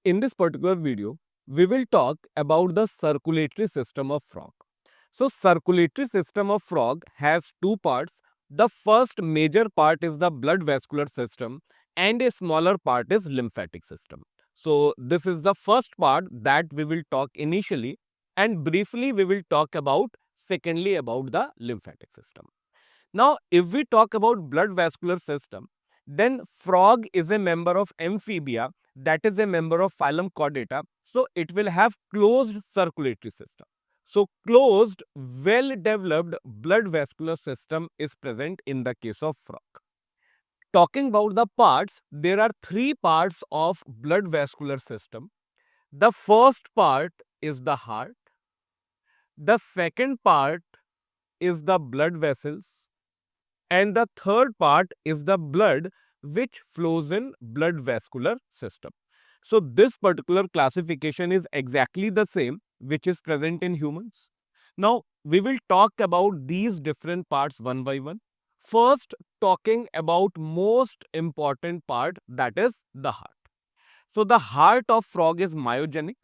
In this particular video, we will talk about the circulatory system of frog. So, circulatory system of frog has two parts. The first major part is the blood vascular system and a smaller part is lymphatic system. So, this is the first part that we will talk initially, and briefly we will talk about secondly about the lymphatic system. Now, if we talk about blood vascular system, then frog is a member of amphibia, that is a member of phylum Chordata. So, it will have closed circulatory system. So, closed, well-developed blood vascular system is present in the case of frog. Talking about the parts, there are three parts of blood vascular system. The first part is the heart. The second part is the blood vessels. And the third part is the blood which flows in blood vascular system. So this particular classification is exactly the same which is present in humans. Now we will talk about these different parts one by one. First, talking about most important part, that is the heart. So the heart of frog is myogenic.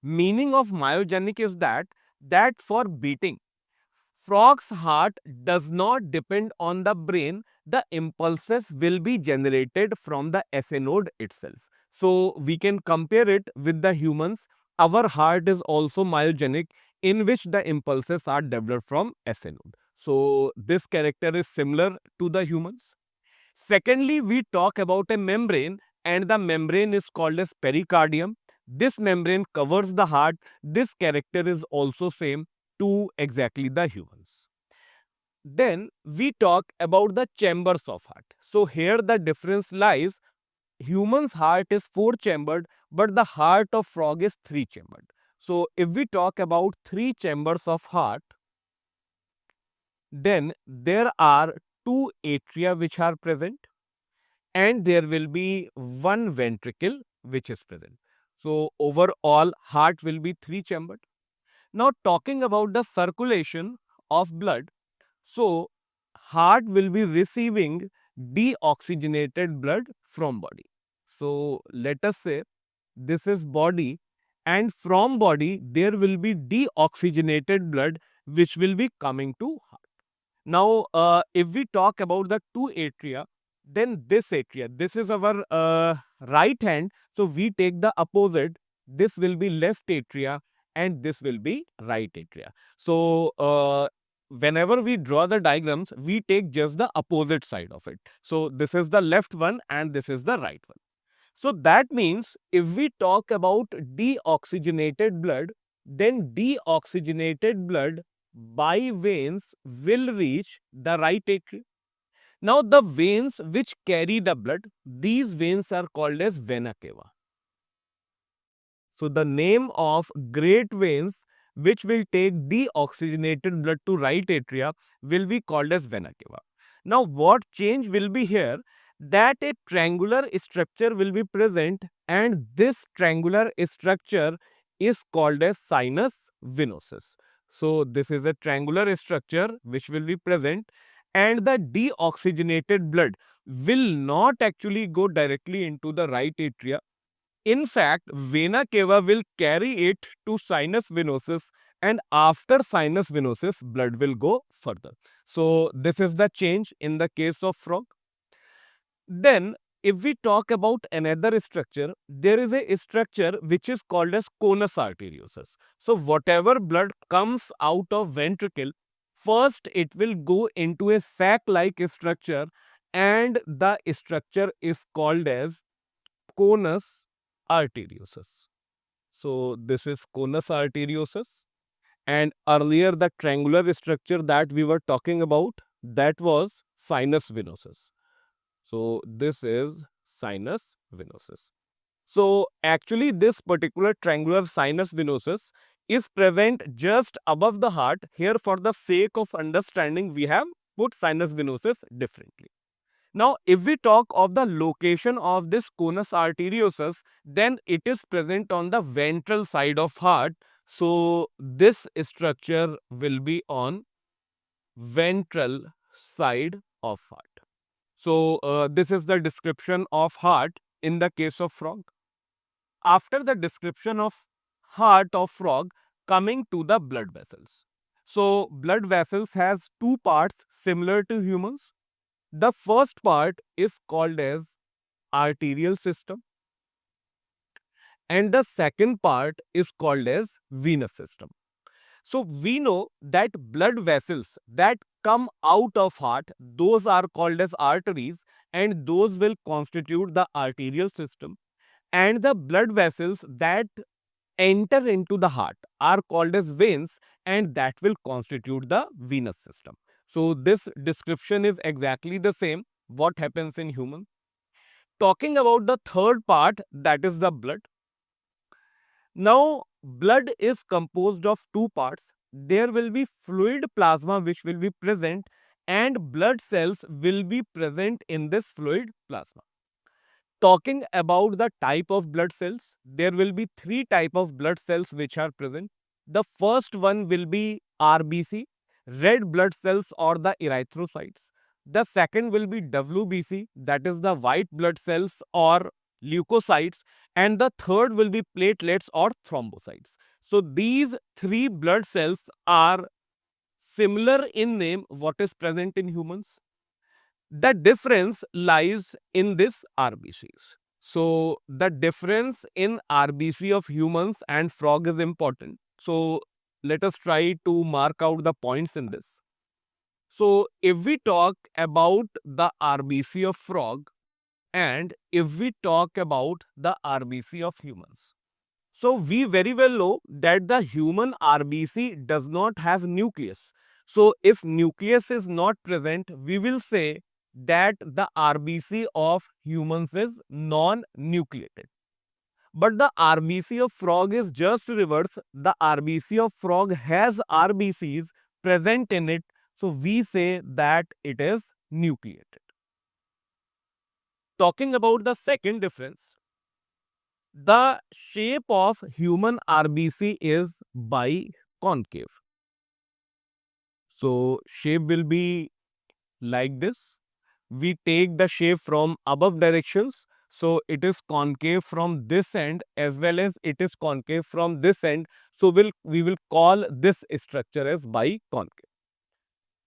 Meaning of myogenic is that for beating, frog's heart does not depend on the brain. The impulses will be generated from the SA node itself. So we can compare it with the humans. Our heart is also myogenic, in which the impulses are developed from SA node. So this character is similar to the humans. Secondly, we talk about a membrane, and the membrane is called as pericardium. This membrane covers the heart. This character is also same to exactly the humans. Then we talk about the chambers of heart. So here the difference lies. Human's heart is four chambered, but the heart of frog is three chambered. So if we talk about three chambers of heart, then there are two atria which are present, and there will be one ventricle which is present. So overall heart will be three chambered. Now talking about the circulation of blood, so heart will be receiving deoxygenated blood from body. So let us say this is body, and from body there will be deoxygenated blood which will be coming to heart. Now, if we talk about the two atria, then this atria, this is our right hand. So we take the opposite. This will be left atria, and this will be right atria. So whenever we draw the diagrams, we take just the opposite side of it. So this is the left one, and this is the right one. So that means if we talk about deoxygenated blood, then deoxygenated blood by veins will reach the right atrium. Now the veins which carry the blood, these veins are called as vena cava. So the name of great veins which will take deoxygenated blood to right atria will be called as vena cava. Now what change will be here? That a triangular structure will be present, and this triangular structure is called as sinus venosus. So this is a triangular structure which will be present, and the deoxygenated blood will not actually go directly into the right atria. In fact, vena cava will carry it to sinus venosus, and after sinus venosus, blood will go further. So, this is the change in the case of frog. Then, if we talk about another structure, there is a structure which is called as conus arteriosus. So, whatever blood comes out of ventricle, first it will go into a sac-like structure, and the structure is called as conus arteriosus. So this is conus arteriosus, and earlier the triangular structure that we were talking about, that was sinus venosus. So this is sinus venosus. So actually this particular triangular sinus venosus is present just above the heart. Here, for the sake of understanding, we have put sinus venosus differently. Now, if we talk of the location of this conus arteriosus, then it is present on the ventral side of heart. So, this structure will be on ventral side of heart. So, this is the description of heart in the case of frog. after the description of heart of frog, coming to the blood vessels. So blood vessels has two parts similar to humans. The first part is called as arterial system and the second part is called as venous system. So we know that blood vessels that come out of heart, those are called as arteries and those will constitute the arterial system, and the blood vessels that enter into the heart are called as veins and that will constitute the venous system. So this description is exactly the same what happens in human. Talking about the third part, that is the blood. Now, blood is composed of two parts. There will be fluid plasma which will be present and blood cells will be present in this fluid plasma. Talking about the type of blood cells, there will be three type of blood cells which are present. The first one will be RBC, red blood cells or the erythrocytes. The second will be WBC, that is the white blood cells or leukocytes, and the third will be platelets or thrombocytes. So these three blood cells are similar in name what is present in humans. The difference lies in this RBCs. So the difference in RBC of humans and frog is important. So let us try to mark out the points in this. So if we talk about the RBC of frog and if we talk about the RBC of humans. So we very well know that the human RBC does not have nucleus. So if nucleus is not present, we will say that the RBC of humans is non-nucleated. But the RBC of frog is just reverse. The RBC of frog has RBCs present in it. So we say that it is nucleated. Talking about the second difference, the shape of human RBC is biconcave. So shape will be like this. We take the shape from above directions. So it is concave from this end as well as it is concave from this end. So we will call this structure as biconcave.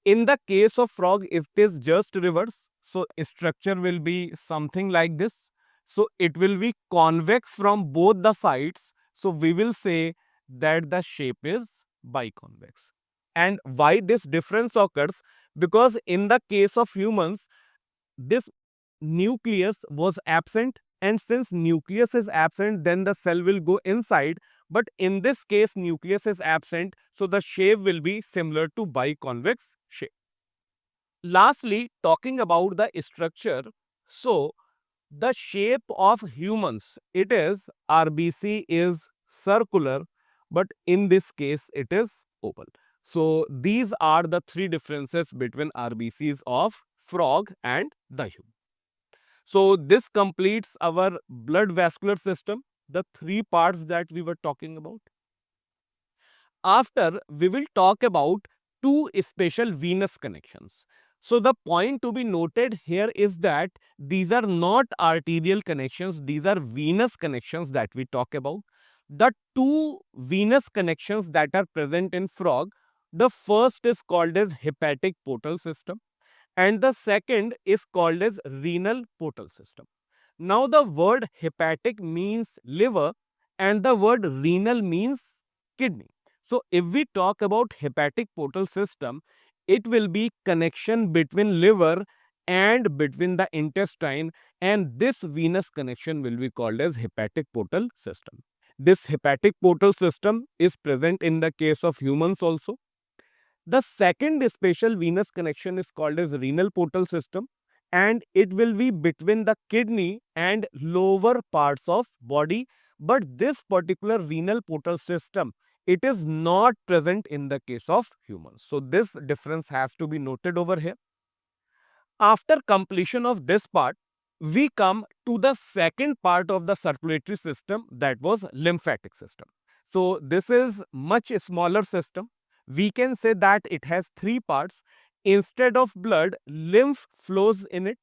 In the case of frog, it is just reverse. So structure will be something like this. So it will be convex from both the sides. So we will say that the shape is biconvex. And why this difference occurs? Because in the case of humans, this nucleus was absent, and since nucleus is absent, then the cell will go inside. But in this case, nucleus is absent, so the shape will be similar to biconvex shape. Lastly, talking about the structure, so the shape of humans, it is RBC is circular, but in this case it is oval. So these are the three differences between RBCs of frog and the human. So this completes our blood vascular system, the three parts that we were talking about. After, we will talk about two special venous connections. So the point to be noted here is that these are not arterial connections, these are venous connections that we talk about. The two venous connections that are present in frog, the first is called as hepatic portal system and the second is called as renal portal system. Now the word hepatic means liver and the word renal means kidney. So if we talk about hepatic portal system, it will be connection between liver and between the intestine, and this venous connection will be called as hepatic portal system. This hepatic portal system is present in the case of humans also. The second special venous connection is called as renal portal system and it will be between the kidney and lower parts of body, but this particular renal portal system, it is not present in the case of humans. So this difference has to be noted over here. After completion of this part, we come to the second part of the circulatory system, that was lymphatic system. So this is much smaller system. We can say that it has three parts. Instead of blood, lymph flows in it.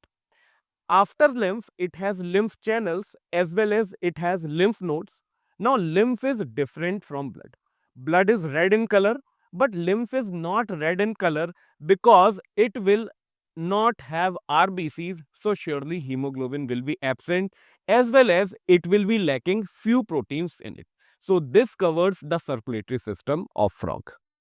After lymph, it has lymph channels as well as it has lymph nodes. Now, lymph is different from blood. Blood is red in color, but lymph is not red in color because it will not have RBCs, so surely hemoglobin will be absent as well as it will be lacking few proteins in it. So, this covers the circulatory system of frog.